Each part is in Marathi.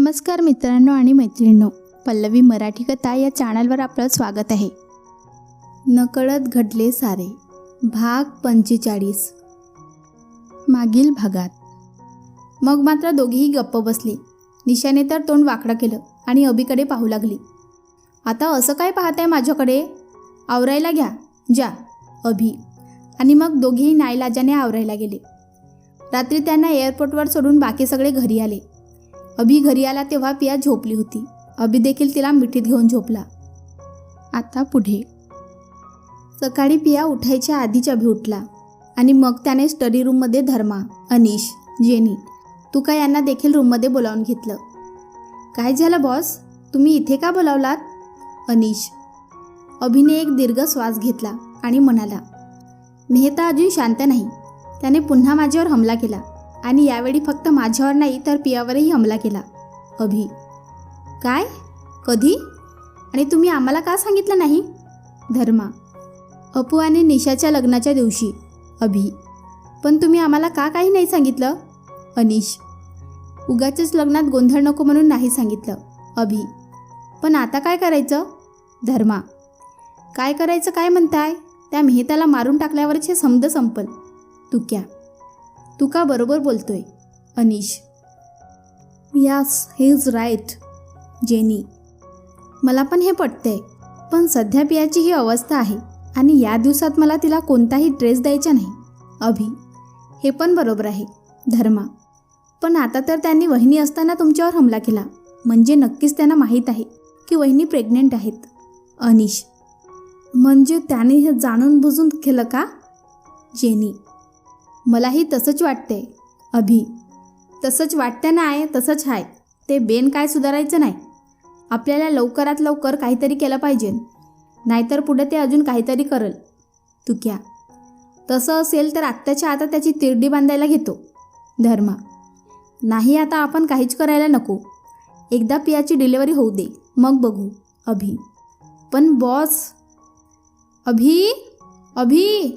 नमस्कार मित्रांनो आणि मैत्रिणींनो, पल्लवी मराठी कथा या चॅनलवर आपलं स्वागत आहे. नकळत घडले सारे भाग 45. मागील भागात मग मात्र दोघेही गप्प बसले. निशाने तर तोंड वाकडं केलं आणि अभिकडे पाहू लागली. आता असं काय पाहताय माझ्याकडे? आवरायला घ्या जा अभि. आणि मग दोघेही नाईलाजाने आवरायला गेले. रात्री त्यांना एअरपोर्टवर सोडून बाकी सगळे घरी आले. अभि घरी आला तेव्हा पिया झोपली होती. अभि देखील तिला मिठीत घेऊन झोपला. आता पुढे. सकाळी पिया उठायच्या आधीच अभि उठला आणि मग त्याने स्टडी रूममध्ये धर्मा, अनिश, जेनी, तुका यांना देखील रूममध्ये बोलावून घेतलं. काय झालं बॉस, तुम्ही इथे का बोलावलात? अनिश. अभिने एक दीर्घ श्वास घेतला आणि म्हणाला, मेहता अजून शांत नाही. त्याने पुन्हा माझ्यावर हमला केला आणि यावेळी फक्त माझ्यावर नाही तर पियावरही हमला केला. अभि. काय? कधी? आणि तुम्ही आम्हाला का सांगितलं नाही? धर्मा. अपू आणि निशाच्या लग्नाच्या दिवशी. अभि. पण तुम्ही आम्हाला का काही नाही सांगितलं? अनिश. उगाचच लग्नात गोंधळ नको म्हणून नाही सांगितलं. अभि. पण आता काय करायचं? धर्मा. काय करायचं काय म्हणताय? त्या मेहताला मारून टाकल्यावरच हे समज संपल. तुक्या. तू का बरोबर बोलतोय. अनिश. यास ही इज राईट. जेनी. मला पण हे पटतंय, पण सध्या पियाची ही अवस्था आहे आणि या दिवसात मला तिला कोणताही ड्रेस द्यायचा नाही. अभि. हे पण बरोबर आहे. धर्मा. पण आता तर त्यांनी वहिनी असताना तुमच्यावर हमला केला, म्हणजे नक्कीच त्यांना माहीत आहे की वहिनी प्रेग्नेंट आहेत. अनिश. म्हणजे त्याने हे जाणून बुजून केलं का? जेनी. मलाही तसंच वाटतंय. अभि. तसंच वाटतं नाही, तसंच आहे. ते बेन काय सुधारायचं नाही. आपल्याला लवकरात लवकर काहीतरी केलं पाहिजे, नाहीतर पुढे ते अजून काहीतरी करल. तुक्या. तसं असेल तर आत्ताच्या आता त्याची तिरडी बांधायला घेतो. धर्मा. नाही, आता आपण काहीच करायला नको. एकदा पियाची डिलिव्हरी होऊ दे, मग बघू. अभि. पण बॉस. अभि. अभि.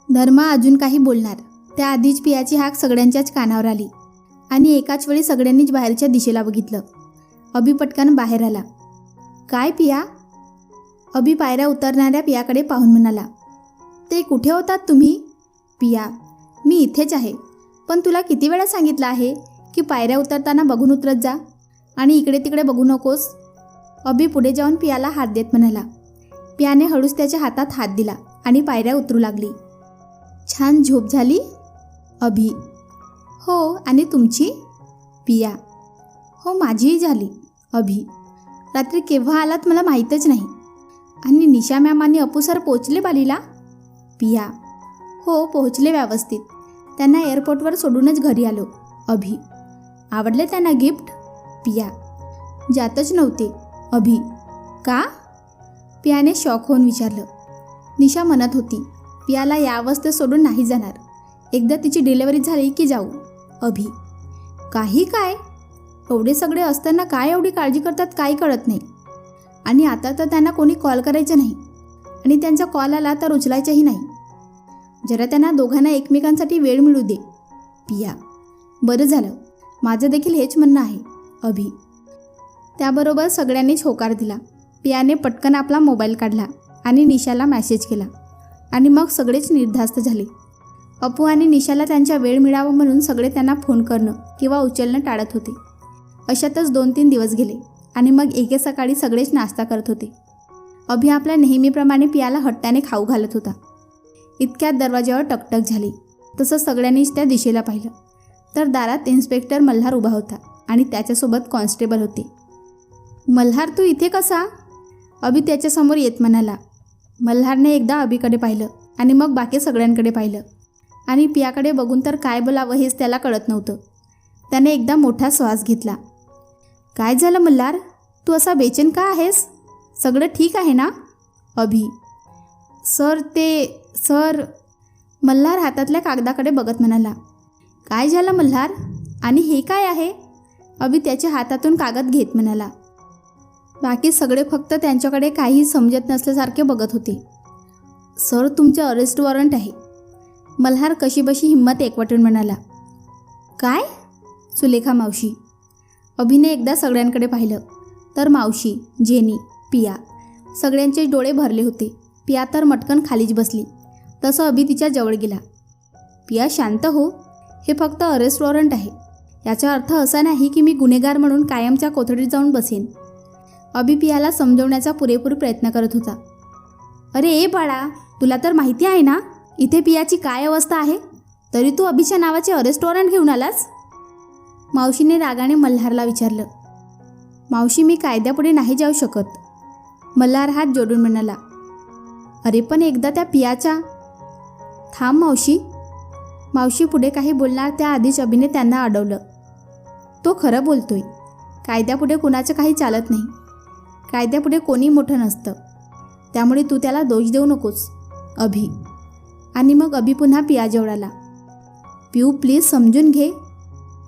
धर्मा अजून काही बोलणार त्याआधीच पियाची हाक सगळ्यांच्याच कानावर आली आणि एकाच वेळी सगळ्यांनीच बाहेरच्या दिशेला बघितलं. अभि पटकन बाहेर आला. काय पिया? अभि पायऱ्या उतरणाऱ्या पियाकडे पाहून म्हणाला, ते कुठे होतात तुम्ही? पिया. मी इथेच आहे, पण तुला किती वेळा सांगितलं आहे की पायऱ्या उतरताना बघून उतरत जा आणि इकडे तिकडे बघू नकोस. अभि पुढे जाऊन पियाला हात देत म्हणाला. पियाने हळूच त्याच्या हातात हात दिला आणि पायऱ्या उतरू लागली. छान झोप झाली? अभि. हो, आणि तुमची? पिया. हो, माझीही झाली. अभि. रात्री केव्हा आलात मला माहीतच नाही. आणि निशा मॅम आणि अपू सर पोचले बालीला? पिया. हो, पोहोचले व्यवस्थित. त्यांना एअरपोर्टवर सोडूनच घरी आलो. अभि. आवडले त्यांना गिफ्ट? पिया. जातच नव्हते. अभि. का? पियाने शॉक होऊन विचारलं. निशा म्हणत होती, पियाला या अवस्थेत सोडून नाही जाणार. एकदा तिची डिलिव्हरी झाली की जाऊ. अभि. काही काय? एवढे सगळे असताना काय एवढी काळजी करतात काही कळत नाही. आणि आता तर त्यांना कोणी कॉल करायचं नाही आणि त्यांचा कॉल आला तर उचलायचाही नाही. जरा त्यांना दोघांना एकमेकांसाठी वेळ मिळू दे. पिया. बरं झालं, माझं देखील हेच म्हणणं आहे. अभि. त्याबरोबर सगळ्यांनीच होकार दिला. पियाने पटकन आपला मोबाईल काढला आणि निशाला मेसेज केला आणि मग सगळेच निर्धास्त झाले. अपू आणि निशाला त्यांच्या वेळ मिळावा म्हणून सगळे त्यांना फोन करणं किंवा उचलणं टाळत होते. अशातच 2-3 दिवस गेले आणि मग एके सकाळी सगळेच नाश्ता करत होते. अभि आपल्या नेहमीप्रमाणे पियाला हट्टाने खाऊ घालत होता. इतक्यात दरवाजावर टकटक झाली. तसं सगळ्यांनीच त्या दिशेला पाहिलं तर दारात इन्स्पेक्टर मल्हार उभा होता आणि त्याच्यासोबत कॉन्स्टेबल होते. मल्हार, तू इथे कसा? अभि त्याच्यासमोर येत म्हणाला. मल्हारने एकदा अभिकडे पाहिलं आणि मग बाकी सगळ्यांकडे पाहिलं आणि पियाकडे बघून तर काय बोलावं हेच त्याला कळत नव्हतं. त्याने एकदा मोठा श्वास घेतला. काय झालं मल्हार, तू असा बेचैन का आहेस? सगळं ठीक आहे ना? अभि. सर. मल्हार हातातल्या कागदाकडे बघत म्हणाला. काय झालं मल्हार, आणि हे काय आहे? अभि त्याच्या हातातून कागद घेत म्हणाला. बाकी सगळे फक्त त्यांच्याकडे काही समजत नसल्यासारखे बघत होते. सर, तुमचे अरेस्ट वॉरंट आहे. मल्हार कशीबशी हिंमत एकवटून म्हणाला. काय? सुलेखा मावशी. अभिने एकदा सगळ्यांकडे पाहिलं तर मावशी, जेनी, पिया सगळ्यांचे डोळे भरले होते. पिया तर मटकन खालीच बसली. तसं अभि तिच्या जवळ गेला. पिया शांत हो, हे फक्त अरेस्ट वॉरंट आहे. याचा अर्थ असा नाही की मी गुन्हेगार म्हणून कायमच्या कोठडीत जाऊन बसेन. अभि पियाला समजवण्याचा पुरेपूर प्रयत्न करत होता. अरे ए बाळा, तुला तर माहिती आहे ना इथे पियाची काय अवस्था आहे, तरी तू अभिच्या नावाचे अरेस्ट वॉरंट घेऊन आलास? मावशीने रागाने मल्हारला विचारलं. मावशी, मी कायद्यापुढे नाही जाऊ शकत. मल्हार हात जोडून म्हणाला. अरे पण एकदा त्या पियाच्या... थांब मावशी. मावशी पुढे काही बोलणार त्याआधीच अभिने त्यांना अडवलं. तो खरं बोलतोय. कायद्यापुढे कुणाचं काही चालत नाही. कायद्यापुढे कोणी मोठं नसतं. त्यामुळे तू त्याला दोष देऊ नकोस अभि. आणि मग अभि पुन्हा पियाजवळ आला. पिऊ प्लीज समजून घे.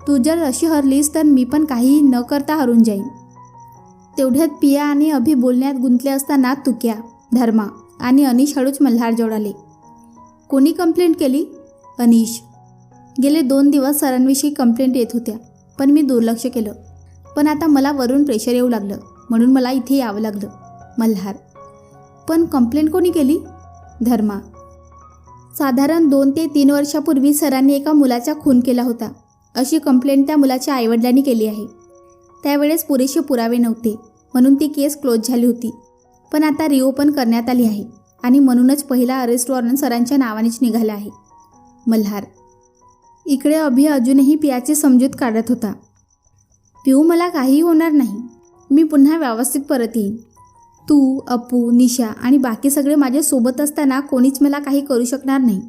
तू जर अशी हरलीस तर मी पण काही न करता हरून जाईन. तेवढ्यात पिया आणि अभि बोलण्यात गुंतले असताना तुक्या, धर्मा आणि अनिश हळूच मल्हारजवळ आले. कोणी कंप्लेंट केली? अनिश. गेले 2 दिवस सरांविषयी कंप्लेंट येत होत्या, पण मी दुर्लक्ष केलं. पण आता मला वरून प्रेशर येऊ लागलं म्हणून मला इथे यावं लागलं. मल्हार. पण कंप्लेंट कोणी केली? धर्मा. साधारण 2 ते 3 वर्षापूर्वी सरांनी एका मुलाचा खून केला होता अशी कंप्लेंट त्या मुलाच्या आईवडिलांनी केली आहे. त्यावेळेस पुरेसे पुरावे नव्हते म्हणून ती केस क्लोज झाली होती. पण आता रिओपन करण्यात आली आहे आणि म्हणूनच पहिला अरेस्ट वॉरंट सरांच्या नावानेच निघाला आहे. मल्हार. इकडे अभि अजूनही पियाची समजूत काढत होता. पिऊ, मला काही होणार नाही. मी पुन्हा व्यवस्थित परत येईन. तू, अपू, निशा आणि बाकी सगळे माझ्या सोबत असताना कोणीच मला काही करू शकणार नाही.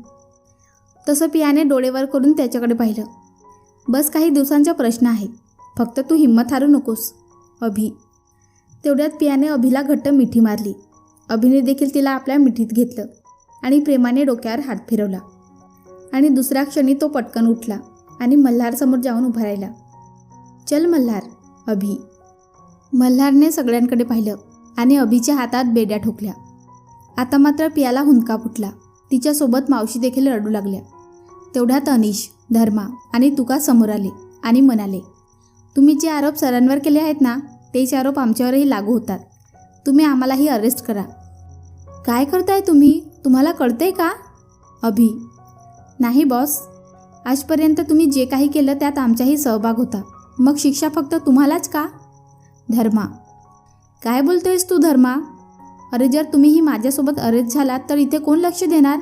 तसं पियाने डोळेवर करून त्याच्याकडे पाहिलं. बस काही दिवसांचा प्रश्न आहे. फक्त तू हिंमत हारू नकोस अभि. तेवढ्यात पियाने अभिला घट्ट मिठी मारली. अभिने देखील तिला आपल्या मिठीत घेतलं आणि प्रेमाने डोक्यावर हात फिरवला. आणि दुसऱ्या क्षणी तो पटकन उठला आणि मल्हारसमोर जाऊन उभा राहिला. चल मल्हार. अभि. मल्हारने सगळ्यांकडे पाहिलं आणि अभिच्या हातात बेड्या ठोकल्या. आता मात्र पियाला हुंदका फुटला. तिच्यासोबत मावशी देखील रडू लागल्या. तेवढ्यात अनिश, धर्मा आणि तुका समोर आले आणि म्हणाले, तुम्ही जे आरोप सरांवर केले आहेत ना तेच आरोप आमच्यावरही लागू होतात. तुम्ही आम्हालाही अरेस्ट करा. काय करताय तुम्ही? तुम्हाला कळतंय का? अभि. नाही बॉस. आजपर्यंत तुम्ही जे काही केलं त्यात आमचाही सहभाग होता. मग शिक्षा फक्त तुम्हालाच का? धर्मा. काय बोलतोयस तू धर्मा? अरे जर तुम्हीही माझ्यासोबत अरेस्ट झालात तर इथे कोण लक्ष देणार?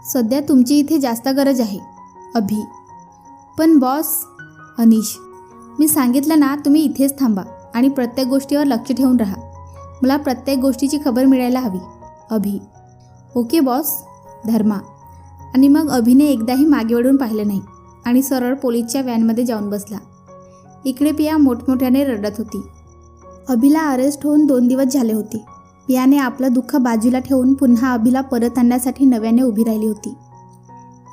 सध्या तुमची इथे जास्त गरज आहे. अभि. पण बॉस. अनिश. मी सांगितलं ना, तुम्ही इथेच थांबा आणि प्रत्येक गोष्टीवर लक्ष ठेवून राहा. मला प्रत्येक गोष्टीची खबर मिळायला हवी. अभि. Okay boss. धर्मा. आणि मग अभिने एकदाही मागे वळून पाहिलं नाही आणि सरळ पोलीसच्या व्हॅनमध्ये जाऊन बसला. इकडे पिया मोठमोठ्याने रडत होती. अभिला अरेस्ट होऊन 2 दिवस झाले होते. पियाने आपलं दुःख बाजूला ठेवून पुन्हा अभिला परत आणण्यासाठी नव्याने उभी राहिली होती.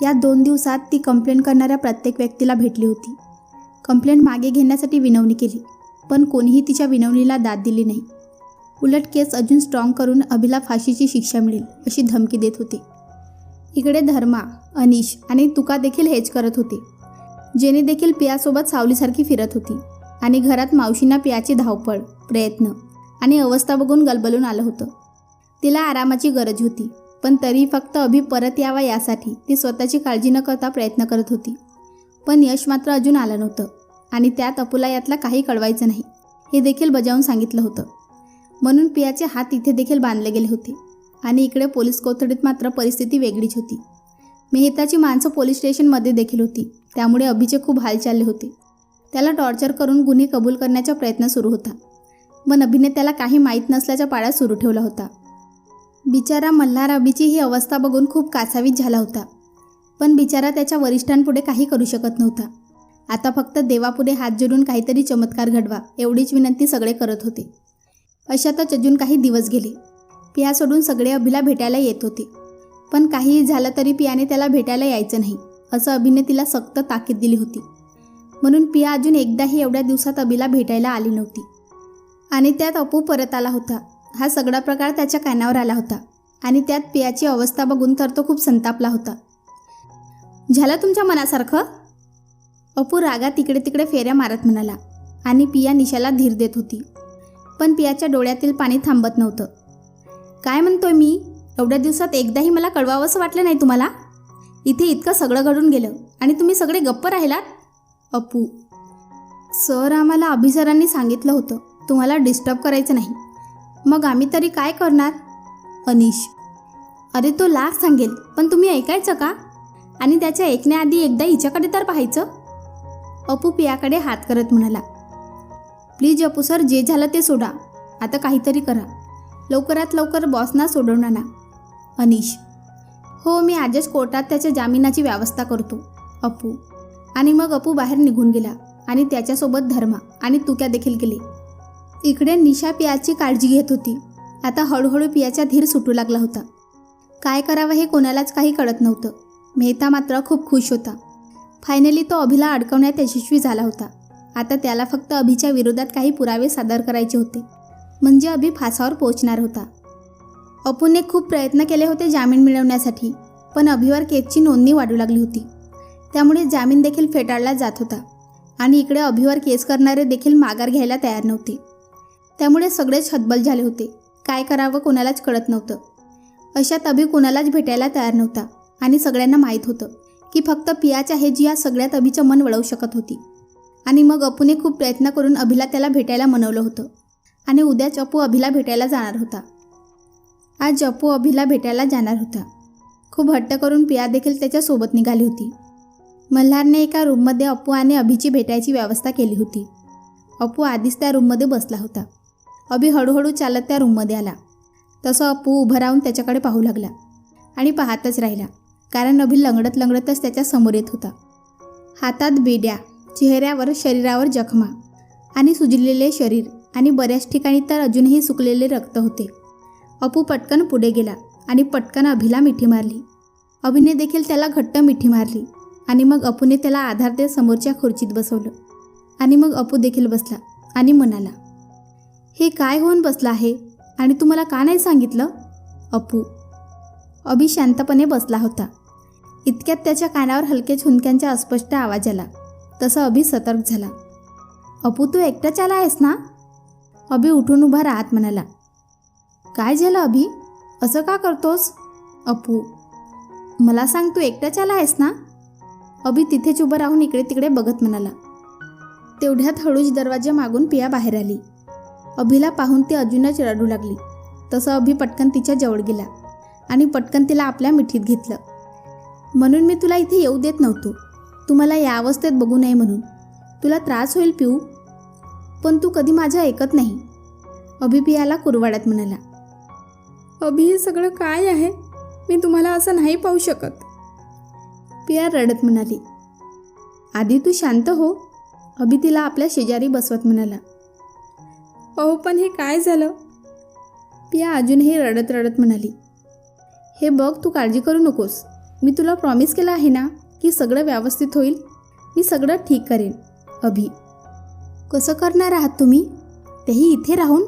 या 2 दिवसात ती कंप्लेंट करणाऱ्या प्रत्येक व्यक्तीला भेटली होती. कंप्लेंट मागे घेण्यासाठी विनवणी केली, पण कोणीही तिच्या विनवणीला दाद दिली नाही. उलट केस अजून स्ट्रॉंग करून अभिला फाशीची शिक्षा मिळेल अशी धमकी देत होते. इकडे धर्मा, अनिश आणि तुका देखील हेच करत होते. जेनी देखील पियासोबत सावलीसारखी फिरत होती आणि घरात मावशींना पियाची धावपळ, प्रयत्न आणि अवस्था बघून गलबलून आलं होतं. तिला आरामाची गरज होती, पण तरी फक्त अभि परत यावा यासाठी ती स्वतःची काळजी न करता प्रयत्न करत होती. पण यश मात्र अजून आलं नव्हतं आणि त्यात अपुला यातला काही कळवायचं नाही हे देखील बजावून सांगितलं होतं. म्हणून पियाचे हात इथे देखील बांधले गेले होते. आणि इकडे पोलीस कोठडीत मात्र परिस्थिती वेगळीच होती. मेहताची माणसं पोलीस स्टेशनमध्ये देखील होती. त्यामुळे अभिचे खूप हाल चालले होते. त्याला टॉर्चर करून गुन्हे कबूल करण्याचा प्रयत्न सुरू होता. पण अभिने त्याला काही माहीत नसल्याचा पाडा सुरू ठेवला होता. बिचारा मल्हार अभिची ही अवस्था बघून खूप कासावीस झाला होता. पण बिचारा त्याच्या वरिष्ठांपुढे काही करू शकत नव्हता. आता फक्त देवापुढे हात जोडून काहीतरी चमत्कार घडवा एवढीच विनंती सगळे करत होते. अशातच अजून काही दिवस गेले. पिया सोडून सगळे अभिला भेटायला येत होते. पण काहीही झालं तरी पियाने त्याला भेटायला यायचं नाही असं अभिने तिला सक्त ताकीद दिली होती. म्हणून पिया अजून एकदाही एवढ्या दिवसात अभिला भेटायला आली नव्हती. आणि त्यात अपू परत आला होता. हा सगळा प्रकार त्याच्या कानावर आला होता आणि त्यात पियाची अवस्था बघून तर तो खूप संतापला होता. झालं तुमच्या मनासारखं? अपू रागात तिकडे तिकडे फेऱ्या मारत म्हणाला. आणि पिया निशाला धीर देत होती. पण पियाच्या डोळ्यातील पाणी थांबत नव्हतं. काय म्हणतोय मी? एवढ्या दिवसात एकदाही मला कळवावंसं वाटलं नाही तुम्हाला? इथे इतकं सगळं घडून गेलं आणि तुम्ही सगळे गप्प राहिलात? अपू, सर आम्हाला अभिसरांनी सांगितलं होतं तुम्हाला डिस्टर्ब करायचं नाही. मग आम्ही तरी काय करणार? अनिश, अरे तो लाख सांगेल पण तुम्ही ऐकायचं का? आणि त्याच्या ऐकण्याआधी एकदा हिच्याकडे तर पाहायचं. अपू पियाकडे हात करत म्हणाला, प्लीज अपू सर, जे झालं ते सोडा. आता काहीतरी करा. लवकरात लवकर बॉसना सोडवून आणा. अनिश, हो मी आजच कोर्टात त्याच्या जामिनाची व्यवस्था करतो. अपू, आणि मग अपू बाहेर निघून गेला आणि त्याच्यासोबत धर्मा आणि तुक्या देखील गेले. इकडे निशा पियाची काळजी घेत होती. आता हळूहळू पियाचा धीर सुटू लागला होता. काय करावं हे कोणालाच काही कळत नव्हतं. मेहता मात्र खूप खुश होता. फायनली तो अभिला अडकवण्यात यशस्वी झाला होता. आता त्याला फक्त अभिच्या विरोधात काही पुरावे सादर करायचे होते, म्हणजे अभि फासावर पोहोचणार होता. अपूने खूप प्रयत्न केले होते जामीन मिळवण्यासाठी, पण अभिवर केसची नोंदणी वाढू लागली होती. त्यामुळे जामीन देखील फेटाळला जात होता आणि इकडे अभिवर केस करणारे देखील माघार घ्यायला तयार नव्हते. त्यामुळे सगळेच हतबल झाले होते. काय करावं कोणालाच कळत नव्हतं. अशात अभि कोणालाच भेटायला तयार नव्हता आणि सगळ्यांना माहीत होतं की फक्त पियाच आहे जी या सगळ्यात अभिचं मन वळवू शकत होती. आणि मग अपूने खूप प्रयत्न करून अभिला त्याला भेटायला मनवलं होतं आणि उद्याच अपू अभिला भेटायला जाणार होता. आज अपू अभिला भेटायला जाणार होता. खूप हट्ट करून पिया देखील त्याच्यासोबत निघाली होती. मल्हारने एका रूममध्ये अपू आणि अभिची भेटायची व्यवस्था केली होती. अपू आधीच त्या रूममध्ये बसला होता. अभि हळूहळू चालत त्या रूममध्ये आला. तसं अपू उभं राहून त्याच्याकडे पाहू लागला आणि पाहतच राहिला, कारण अभि लंगडत लंगडतच त्याच्या समोर येत होता. हातात बेड्या, चेहऱ्यावर शरीरावर जखमा आणि सुजलेले शरीर आणि बऱ्याच ठिकाणी तर अजूनही सुकलेले रक्त होते. अपू पटकन पुढे गेला आणि पटकन अभिला मिठी मारली. अभिने देखील त्याला घट्ट मिठी मारली आणि मग अपूने त्याला आधार देत समोरच्या खुर्चीत बसवलं. आणि मग अपू देखील बसला आणि म्हणाला, हे काय होऊन बसलं आहे आणि तुम्हाला का नाही सांगितलं? अपू. अभि शांतपणे बसला होता. इतक्यात त्याच्या कानावर हलके झुणक्यांचा अस्पष्ट आवाज आला. तसं अभि सतर्क झाला. अपू, तू एकटाच आला आहेस ना? अभि उठून उभा राहत म्हणाला, काय झालं अभि? असं का करतोस? अपू, मला सांग, तू एकटाच आला आहेस ना? अभि तिथेच उभं राहून इकडे तिकडे बघत म्हणाला. तेवढ्यात हळूच दरवाजा मागून पिया बाहेर आली. अभिला पाहून ती अजूनच रडू लागली. तसं अभि पटकन तिच्या जवळ गेला आणि पटकन तिला आपल्या मिठीत घेतलं. म्हणून मी तुला इथे येऊ देत नव्हतो, तुम्हाला या अवस्थेत बघू नये म्हणून. तुला त्रास होईल पिऊ, पण तू कधी माझं ऐकत नाही. अभि पियाला कुरवाडत म्हणाला, अभि हे सगळं काय आहे? मी तुम्हाला असं नाही पाहू शकत. पिया रडत म्हणाली, आधी तू शांत हो. अभि तिला आपल्या शेजारी बसवत म्हणाला. अहो पण हे काय झालं? पिया अजूनही रडत रडत म्हणाली, हे बघ, तू काळजी करू नकोस. मी तुला प्रॉमिस केलं आहे ना की सगळं व्यवस्थित होईल. मी सगळं ठीक करेन. अभि, कसं करणार आहात तुम्ही, तेही इथे राहून?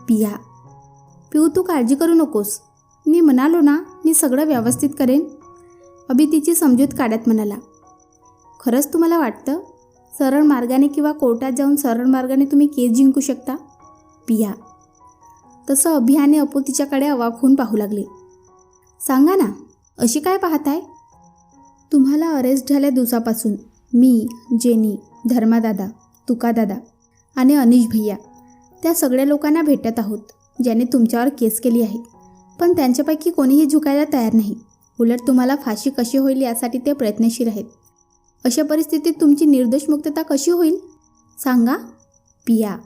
पिया, पिऊ तू काळजी करू नकोस. मी म्हणालो ना, मी सगळं व्यवस्थित करेन. अभि तिची समजूत काढत म्हणाला, खरंच तुम्हाला वाटतं सरळ मार्गाने किंवा कोर्टात जाऊन सरळ मार्गाने तुम्ही केस जिंकू शकता? पिया, तसं अभि आणि अपू तिच्याकडे अवाक होऊन पाहू लागले. सांगा ना, अशी काय पाहताय? तुम्हाला अरेस्ट झाल्या दिवसापासून मी, जेनी, धर्मादादा, तुकादादा आणि अनिश भैया त्या सगळ्या लोकांना भेटत आहोत ज्याने तुमच्यावर केस केली आहे. पण त्यांच्यापैकी कोणीही झुकायला तयार नाही. उलट तुम्हाला फाशी कशी होईल यासाठी ते प्रयत्नशील आहेत. अशा परिस्थितीत तुमची निर्दोष मुक्तता कशी होईल सांगा? पिया,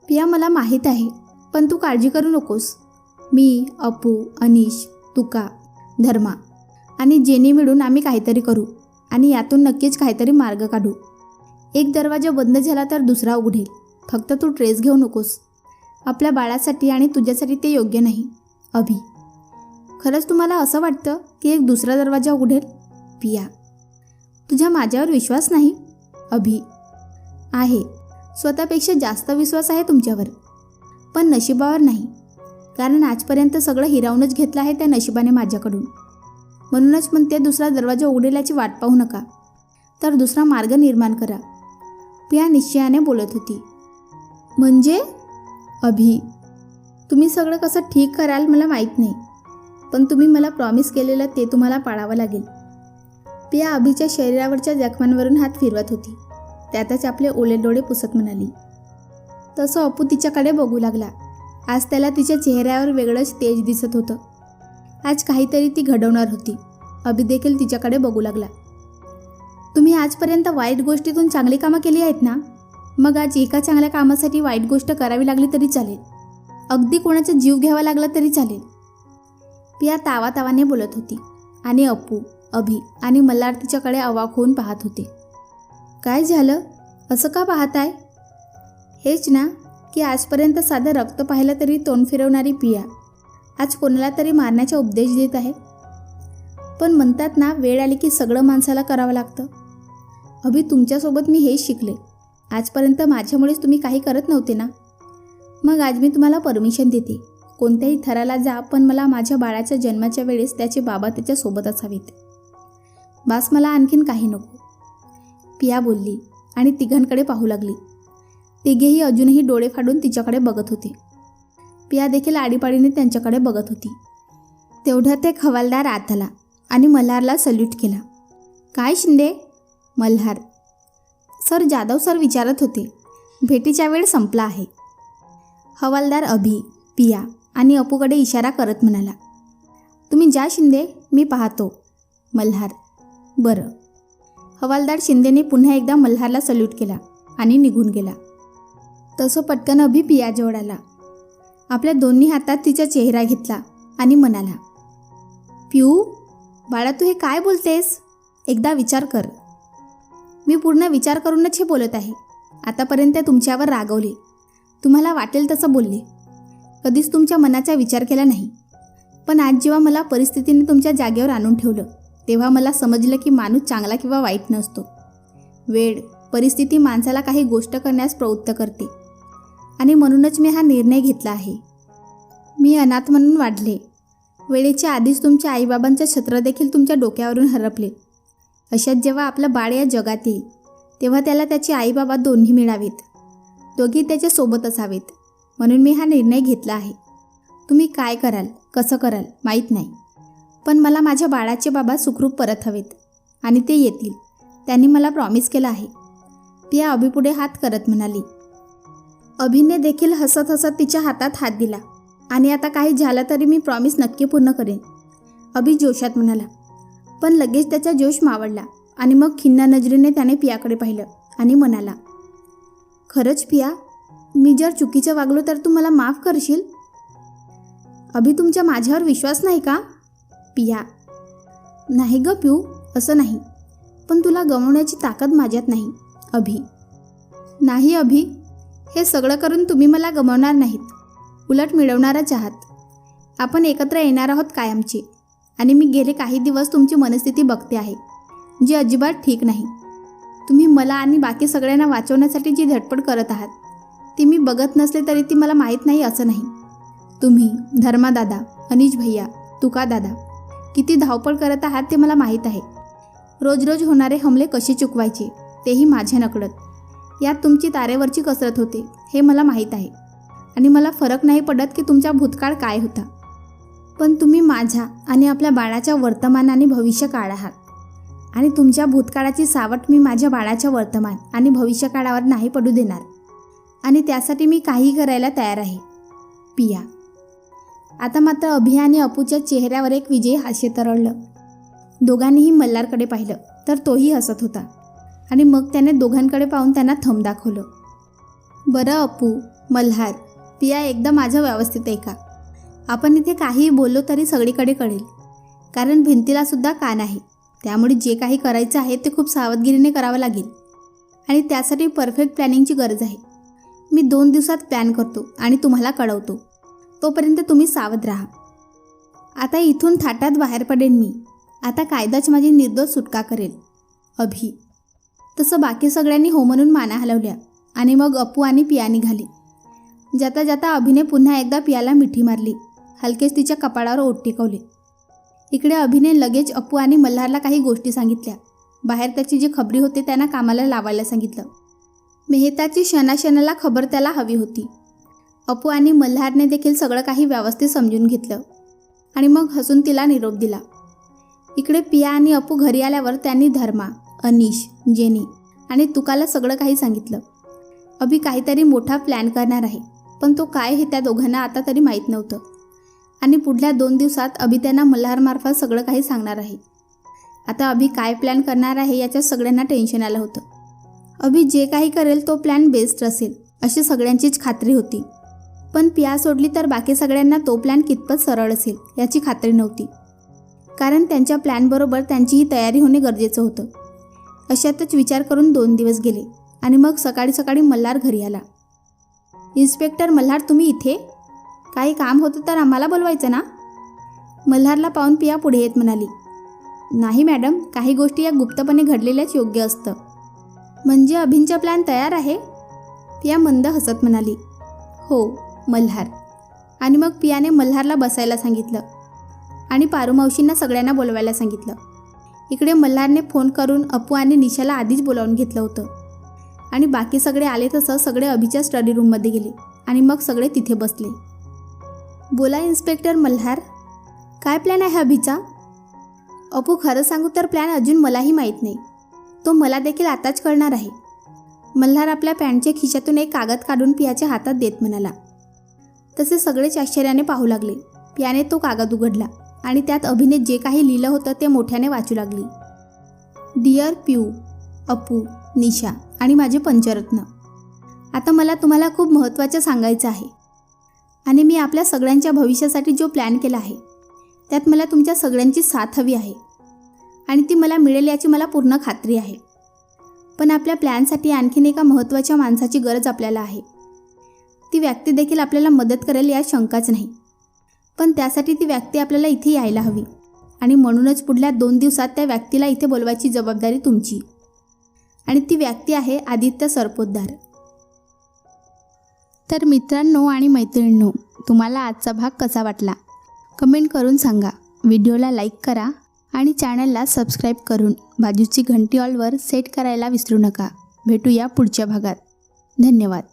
पिया मला माहीत आहे, पण तू काळजी करू नकोस. मी, अपू, अनिश, तुका, धर्मा आणि जेनी मिळून आम्ही काहीतरी करू आणि यातून नक्कीच काहीतरी मार्ग काढू. एक दरवाजा बंद झाला तर दुसरा उघडेल. फक्त तू ट्रेस घेऊ नकोस. आपल्या बाळासाठी आणि तुझ्यासाठी ते योग्य नाही. अभि, खरंच तुम्हाला असं वाटतं की एक दुसरा दरवाजा उघडेल? पिया, तुझ्या माझ्यावर विश्वास नाही? अभि, आहे. स्वतःपेक्षा जास्त विश्वास आहे तुमच्यावर, पण नशिबावर नाही. कारण आजपर्यंत सगळं हिरावूनच घेतलं आहे त्या नशिबाने माझ्याकडून. म्हणूनच म्हणते, दुसरा दरवाजा उघडेल याची वाट पाहू नका, तर दुसरा मार्ग निर्माण करा. पिया निश्चयाने बोलत होती. म्हणजे अभि, तुम्ही सगळं कसं ठीक कराल मला माहीत नाही, पण तुम्ही मला प्रॉमिस केलेलं ते तुम्हाला पाळावं लागेल. पिया अभिच्या शरीरावरच्या जखमांवरून हात फिरवत होती. त्यातच आपले ओले डोळे पुसत म्हणाली. तसं अपू तिच्याकडे बघू लागला. आज त्याला तिच्या चेहऱ्यावर वेगळंच तेज दिसत होतं. आज काहीतरी ती घडवणार होती. अभि देखील तिच्याकडे बघू लागला. तुम्ही आजपर्यंत वाईट गोष्टीतून चांगली कामं केली आहेत ना, मग आज एका चांगल्या कामासाठी वाईट गोष्ट करावी लागली तरी चालेल. अगदी कोणाचा जीव घ्यावा लागला तरी चालेल. पिया तावातावाने बोलत होती आणि अपू, अभि आणि मल्हार तिच्याकडे अवाक होऊन पाहत होते. काय झालं, असं का पाहताय? हेच ना की आजपर्यंत साधं रक्त पाहिलं तरी तोंड फिरवणारी पिया आज कोणाला तरी मारण्याचा उपदेश देत आहे. पण म्हणतात ना, वेळ आली की सगळं माणसाला करावं लागतं. अभि, तुमच्यासोबत मी हेच शिकले. आजपर्यंत माझ्यामुळेच तुम्ही काही करत नव्हते ना, मग आज मी तुम्हाला परमिशन देते. कोणत्याही थराला जा, पण मला माझ्या बाळाच्या जन्माच्या वेळेस त्याचे बाबा त्याच्यासोबत असावेत. बास, मला आणखीन काही नको, पिया बोलली आणि तिघांकडे पाहू लागली. तिघेही अजूनही डोळे फाडून तिच्याकडे बघत होते. पिया देखील आडीपाडीने त्यांच्याकडे बघत होती. तेवढ्यात एक हवालदार आत आला आणि मल्हारला सल्यूट केला. काय शिंदे? मल्हार. सर, जाधव सर विचारत होते. भेटीचा वेळ संपला आहे. हवालदार अभि, पिया आणि अपूकडे इशारा करत म्हणाला. तुम्ही जा शिंदे, मी पाहतो. मल्हार. बरं. हवालदार शिंदेने पुन्हा एकदा मल्हारला सल्यूट केला आणि निघून गेला. तसं पटकन अभि पियाजवळ आला. आपल्या दोन्ही हातात तिचा चेहरा घेतला आणि म्हणाला, पिऊ बाळा, तू हे काय बोलतेस? एकदा विचार कर. मी पूर्ण विचार करूनच हे बोलत आहे. आतापर्यंत तुमच्यावर रागवले, तुम्हाला वाटेल तसं बोलले, कधीच तुमच्या मनाचा विचार केला नाही. पण आज जेव्हा मला परिस्थितीने तुमच्या जागेवर आणून ठेवलं, तेव्हा मला समजलं की माणूस चांगला किंवा वाईट नसतो. वेळ, परिस्थिती माणसाला काही गोष्ट करण्यास प्रवृत्त करते आणि म्हणूनच मी हा निर्णय घेतला आहे. मी अनाथ म्हणून वाढले. वेळेच्या आधीच तुमच्या आईबाबांचं छत्र देखील तुमच्या डोक्यावरून हरपले. अशात जेव्हा आपलं बाळ या जगात येईल, तेव्हा त्याला त्याचे आईबाबा दोन्ही मिळावेत, दोघी त्याच्या सोबत असावेत. म्हणून मी हा निर्णय घेतला आहे. तुम्ही काय कराल, कसं कराल माहीत नाही, पण मला माझ्या बाळाचे बाबा सुखरूप परत हवेत आणि ते येतील. त्यांनी मला प्रॉमिस केलं आहे. पिया अभिपुढे हात करत म्हणाली. अभिने देखील हसत हसत तिच्या हातात हात दिला. आणि आता काही झालं तरी मी प्रॉमिस नक्की पूर्ण करेन, अभि जोशात म्हणाला. पण लगेच त्याचा जोश मावळला आणि मग खिन्न नजरेने त्याने पियाकडे पाहिलं आणि म्हणाला, खरंच पिया, मी जर चुकीचं वागलो तर तू मला माफ करशील? अभि, तुमचा माझ्यावर विश्वास नाही का? पिया. नाही ग पिऊ, असं नाही, पण तुला गमावण्याची ताकद माझ्यात नाही. अभि. नाही अभि, हे सगळं करून तुम्ही मला गमावणार नाहीत, उलट मिळवणारच आहात. आपण एकत्र येणार आहोत कायमचे. आणि मी गेले काही दिवस तुमची मनस्थिती बघते आहे, जी अजिबात ठीक नाही. तुम्ही मला आणि बाकी सगळ्यांना वाचवण्यासाठी जी धडपड करत आहात, ती मी बघत नसले तरी ती मला माहीत नाही असं नाही. तुम्ही, धर्मादादा, अनिश भैया, तुका दादा किती धावपळ करत आहात ते मला माहीत आहे. रोज रोज होणारे हमले कसे चुकवायचे तेही माझ्या नकळत. यात तुमची तारेवरची कसरत होते हे मला माहीत आहे. आणि मला फरक नाही पडत की तुमचा भूतकाळ काय होता, पण तुम्ही माझ्या आणि आपल्या बाळाच्या वर्तमान आणि भविष्य काळ आहात. आणि तुमच्या भूतकाळाची सावट मी माझ्या बाळाच्या वर्तमान आणि भविष्य काळावर नाही पडू देणार. आणि त्यासाठी मी काही करायला तयार आहे. पिया. आता मात्र अभि आणि अपूच्या चेहऱ्यावर एक विजयी हास्य तरळलं. दोघांनीही मल्हारकडे पाहिलं तर तोही हसत होता. आणि मग त्याने दोघांकडे पाहून त्यांना थंब दाखवलं. बरं अपू, मल्हार, पिया, एकदा माझं व्यवस्थित ऐका. आपण इथे काहीही बोललो तरी सगळीकडे कळेल, कारण भिंतीलासुद्धा कान आहे. त्यामुळे जे काही करायचं आहे ते खूप सावधगिरीने करावं लागेल आणि त्यासाठी परफेक्ट प्लॅनिंगची गरज आहे. मी 2 दिवसात प्लॅन करतो आणि तुम्हाला कळवतो. तोपर्यंत तुम्ही सावध राहा. आता इथून थाटात बाहेर पडेन मी. आता कायदाच माझी निर्दोष सुटका करेल. अभि. तसं बाकी सगळ्यांनी हो म्हणून माना हलवल्या आणि मग अपू आणि पिया निघाली. जाता जाता अभिने पुन्हा एकदा पियाला मिठी मारली. हलकेच तिच्या कपाळावर ओठ टेकवले. इकडे अभिने लगेच अपू आणि मल्हारला काही गोष्टी सांगितल्या. बाहेर त्याची जी खबरी होते त्यांना कामाला लावायला सांगितलं. मेहताची क्षणाक्षणाला खबर त्याला हवी होती. अपू आणि मल्हारने देखील सगळं काही व्यवस्थित समजून घेतलं आणि मग हसून तिला निरोप दिला. इकडे पिया आणि अपू घरी आल्यावर त्यांनी धर्मा, अनिश, जेनी आणि तुकाला सगळं काही सांगितलं. अभि काहीतरी मोठा प्लॅन करणार आहे, पण तो काय हे त्या दोघांना आता तरी माहीत नव्हतं. आणि पुढल्या 2 दिवसात अभि त्यांना मल्हारमार्फत सगळं काही सांगणार आहे. आता अभि काय प्लॅन करणार आहे याच्यात सगळ्यांना टेन्शन आलं होतं. अभि जे काही करेल तो प्लॅन बेस्ट असेल अशी सगळ्यांचीच खात्री होती. पण पिया सोडली तर बाकी सगळ्यांना तो प्लॅन कितपत सरळ असेल याची खात्री नव्हती. कारण त्यांच्या प्लॅनबरोबर त्यांचीही तयारी होणे गरजेचं होतं. अशातच विचार करून 2 दिवस गेले आणि मग सकाळी सकाळी मल्हार घरी आला. इन्स्पेक्टर मल्हार, तुम्ही इथे? काही काम होतं तर आम्हाला बोलवायचं ना? मल्हारला पाहून पिया पुढे येत म्हणाली. नाही मॅडम, काही गोष्टी या गुप्तपणे घडलेल्याच योग्य असतं. म्हणजे अभिंचा प्लॅन तयार आहे? पिया मंद हसत म्हणाली. हो मल्हार. आणि मग पियाने मल्हारला बसायला सांगितलं आणि पारुमावशींना सगळ्यांना बोलवायला सांगितलं. इकडे मल्हारने फोन करून अपू आणि निशाला आधीच बोलावून घेतलं होतं आणि बाकी सगळे आले तसं सगळे अभिच्या स्टडी रूममध्ये गेले आणि मग सगळे तिथे बसले. बोला इन्स्पेक्टर मल्हार, काय प्लॅन आहे अभिचा? अपू, खरं सांगू तर प्लॅन अजून मलाही माहीत नाही. तो मला देखील आताच कळणार आहे. मल्हार आपल्या पॅन्टच्या खिशातून एक कागद काढून पियाच्या हातात देत म्हणाला. तसे सगळेच आश्चर्याने पाहू लागले. पियाने तो कागद उघडला आणि त्यात अभिने जे काही लिहिलं होतं ते मोठ्याने वाचू लागली. डिअर पिऊ, अपू, निशा आणि माझे पंचरत्न, आता मला तुम्हाला खूप महत्त्वाचं सांगायचं आहे आणि मी आपल्या सगळ्यांच्या भविष्यासाठी जो प्लॅन केला आहे त्यात मला तुमच्या सगळ्यांची साथ हवी आहे आणि ती मला मिळेल याची मला पूर्ण खात्री आहे. पण आपल्या प्लॅनसाठी आणखीन एका महत्त्वाच्या माणसाची गरज आपल्याला आहे. ती व्यक्ती देखील आपल्याला मदत करेल यात शंकाच नाही. पण त्यासाठी ती व्यक्ती आपल्याला इथे यायला हवी आणि म्हणूनच पुढल्या 2 दिवसात त्या व्यक्तीला इथे बोलवायची जबाबदारी तुमची. आणि ती व्यक्ती आहे आदित्य सरपोतदार. तर मित्रांनो आणि मैत्रिणींनो, तुम्हाला आजचा भाग कसा वाटला कमेंट करून सांगा. व्हिडिओला लाईक करा आणि चॅनलला सबस्क्राईब करून बाजूची घंटी ऑलवर सेट करायला विसरू नका. भेटूया पुढच्या भागात. धन्यवाद.